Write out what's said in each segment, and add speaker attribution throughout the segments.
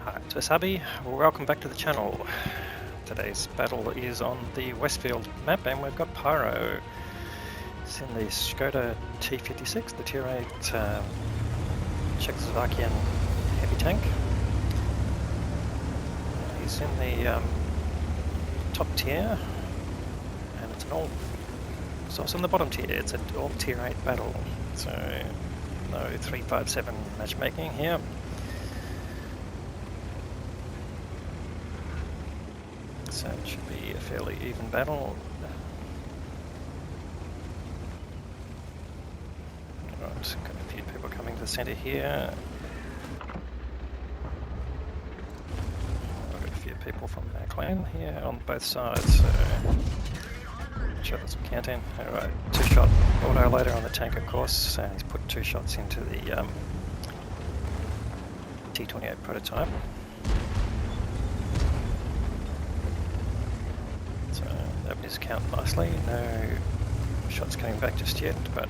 Speaker 1: Hi, it's Wasabi. Welcome back to the channel. Today's battle is on the Westfield map and we've got Pyro. It's in the Škoda T56, the Tier 8 Czechoslovakian heavy tank. He's in the top tier and it's an all... So it's on the bottom tier, it's an all Tier 8 battle. So no 357 matchmaking here. So it should be a fairly even battle. Right, got a few people coming to the centre here. I've got a few people from our clan here on both sides, so show us some counting. Alright, 2-shot auto loader on the tank, of course, and he's put 2 shots into the T28 prototype. Opened his account nicely, no shots coming back just yet, but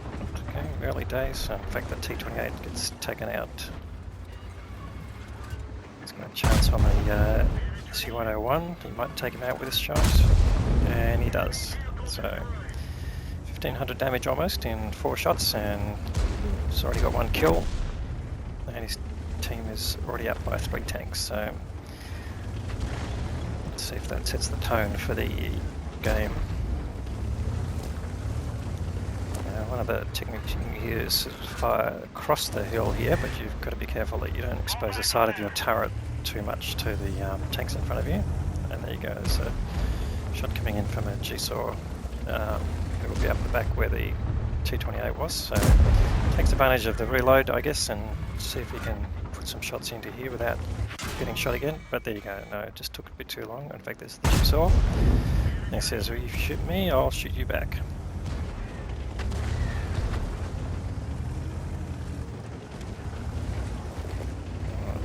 Speaker 1: okay, early days. In fact, the T28 gets taken out. He's got a chance on the C101, he might take him out with his shot, and he does. So 1500 damage almost in 4 shots, and he's already got 1 kill, and his team is already up by 3 tanks. So let's see if that sets the tone for the game. One of the techniques you can use is fire across the hill here, but you've got to be careful that you don't expose the side of your turret too much to the tanks in front of you. And there you go, there's a shot coming in from a G-saw. It will be up the back where the T28 was, so takes advantage of the reload, I guess, and see if he can put some shots into here without getting shot again. But there you go, no, it just took a bit too long. In fact, there's the G-saw. And he says, well, if you shoot me, I'll shoot you back.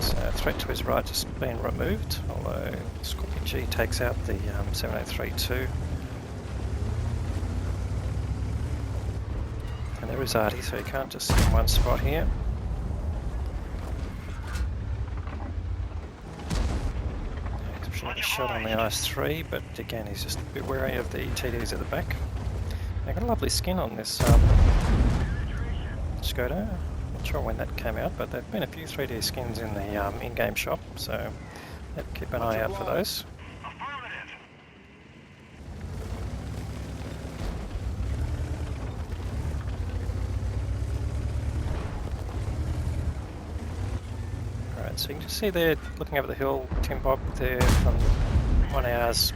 Speaker 1: So threat to his right has been removed, although Scorpion G takes out the 7032. And there is Artie, so you can't just sit in one spot here. A shot on the IS-3, but again he's just a bit wary of the TDs at the back. They've got a lovely skin on this Škoda. Not sure when that came out, but there've been a few 3D skins in the in-game shop, so keep an eye out for those. So you can just see there, looking over the hill, Tim Bob there from 1 hour's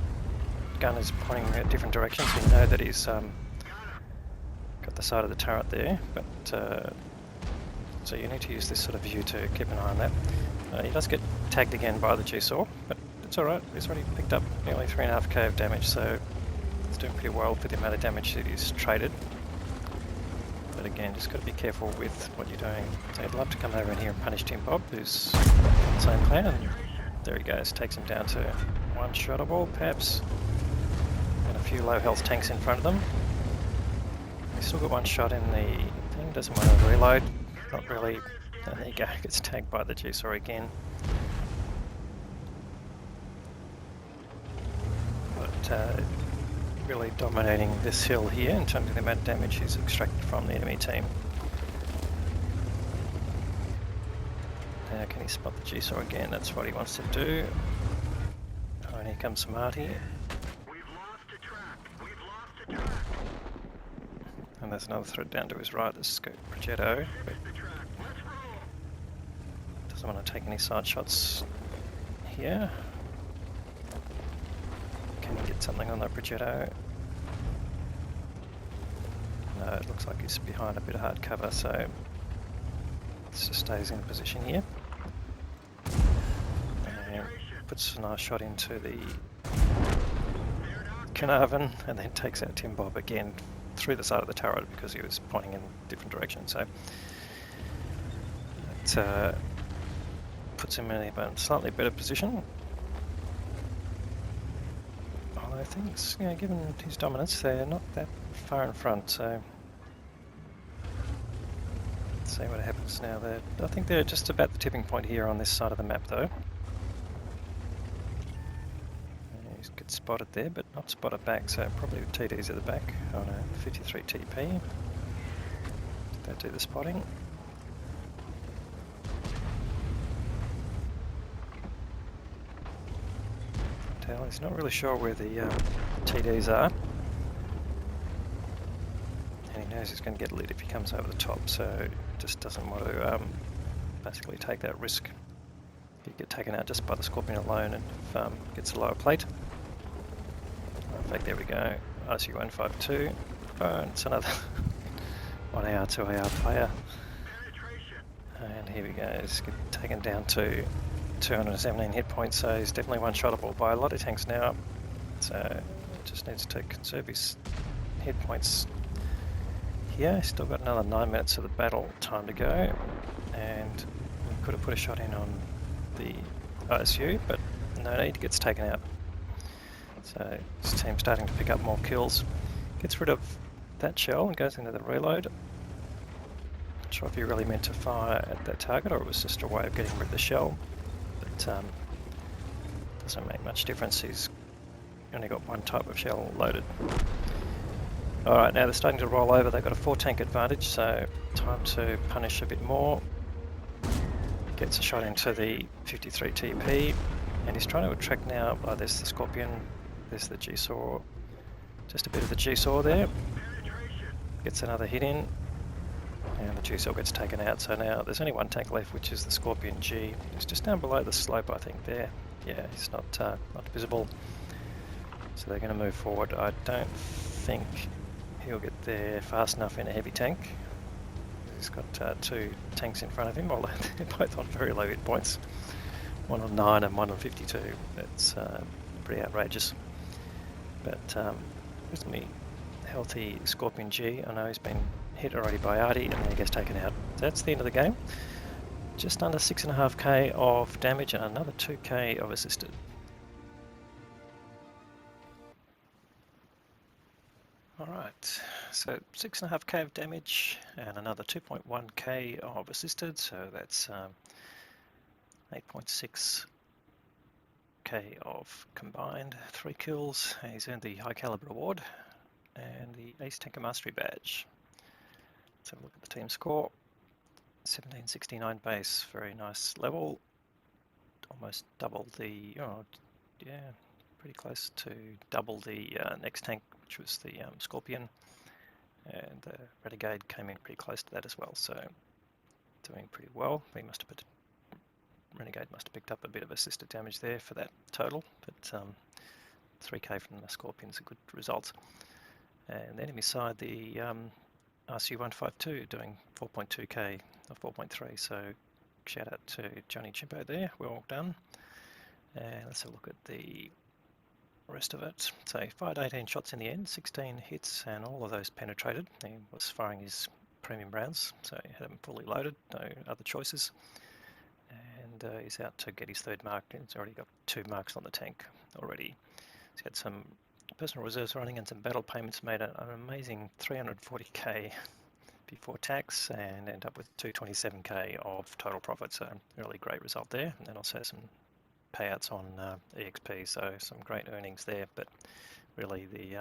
Speaker 1: gun is pointing in different directions, so you know that he's got the side of the turret there, but so you need to use this sort of view to keep an eye on that. He does get tagged again by the G-saw, but it's alright, he's already picked up nearly 3.5k of damage, so he's doing pretty well for the amount of damage that he's traded. But again, just got to be careful with what you're doing. So I'd love to come over in here and punish Tim Bob, who's from the same clan, and there he goes, takes him down to 1 shotable, perhaps, and a few low health tanks in front of them. He's still got 1 shot in the thing, doesn't want to reload, not really, and there you go, gets tagged by the G-saw again. But really dominating this hill here in terms of the amount of damage he's extracted from the enemy team. Now can he spot the G-saw again? That's what he wants to do. Oh, and here comes Marty. And there's another threat down to his right, this Progetto, but doesn't want to take any side shots here. Can he get something on that Progetto? No, it looks like he's behind a bit of hard cover, so it just stays in position here. And puts a nice shot into the Carnarvon, and then takes out Tim Bob again through the side of the turret because he was pointing in different directions. So it puts him in a slightly better position. I think, given his dominance, they're not that far in front, so let's see what happens now. I think they're just about the tipping point here on this side of the map, though. gets spotted there, but not spotted back, so probably with TDs at the back. Oh no, 53 TP. Don't do the spotting. He's not really sure where the TDs are. And he knows he's going to get lit if he comes over the top, so just doesn't want to basically take that risk. He'd get taken out just by the Scorpion alone and gets a lower plate. In fact, there we go. RC152. Oh, and it's another 1AR, 2AR player. And here we go. He's taken down to 217 hit points, so he's definitely one-shottable by a lot of tanks now. So just needs to conserve his hit points here. He's still got another 9 minutes of the battle time to go, and we could have put a shot in on the ISU, but no need, he gets taken out. So his team's starting to pick up more kills. Gets rid of that shell and goes into the reload. Not sure if he really meant to fire at that target or it was just a way of getting rid of the shell, but doesn't make much difference. He's only got one type of shell loaded. Alright, now they're starting to roll over. They've got a 4 tank advantage, so time to punish a bit more. Gets a shot into the 53 TP, and he's trying to attract now. Oh, there's the Scorpion, there's the G-Saw, just a bit of the G-Saw there. Gets another hit in, and the G-Saw gets taken out. So now there's only one tank left, which is the Scorpion G. It's just down below the slope, I think, there. Yeah, he's not visible. So they're going to move forward. I don't think he'll get there fast enough in a heavy tank. He's got 2 tanks in front of him, although they're both on very low hit points. One on 9 and one on 52. It's pretty outrageous. But reasonably healthy Scorpion G. I know he's been hit already by Artie, and then he gets taken out. That's the end of the game. Just under 6.5k of damage and another 2k of assisted. Alright, so 6.5k of damage and another 2.1k of assisted, so that's 8.6k of combined, 3 kills. He's earned the high caliber award and the Ace Tanker Mastery badge. Let's have a look at the team score. 1769 base, very nice level. Almost double the, oh yeah, pretty close to double the next tank, which was the Scorpion, and the Renegade came in pretty close to that as well, so doing pretty well. Renegade must have picked up a bit of assisted damage there for that total, but 3k from the Scorpion's a good result. And the enemy side, the RC152 doing 4.2k or 4.3, so shout out to Johnny Chimpo there, well done. And let's have a look at the rest of it. So he fired 18 shots in the end, 16 hits, and all of those penetrated. He was firing his premium rounds, so he had them fully loaded, no other choices. And he's out to get his 3rd mark. He's already got 2 marks on the tank already. He's had some personal reserves running and some battle payments, made an amazing 340k before tax, and end up with 227k of total profit, so really great result there. And then also some payouts on EXP, so some great earnings there, but really the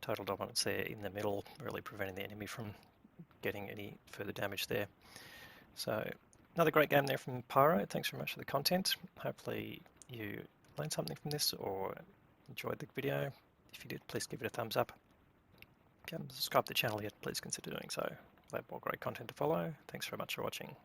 Speaker 1: total dominance there in the middle, really preventing the enemy from getting any further damage there. So another great game there from Pyro. Thanks very much for the content. Hopefully you learned something from this or enjoyed the video. If you did, please give it a thumbs up. If you haven't subscribed to the channel yet, please consider doing so. We'll have more great content to follow. Thanks very much for watching.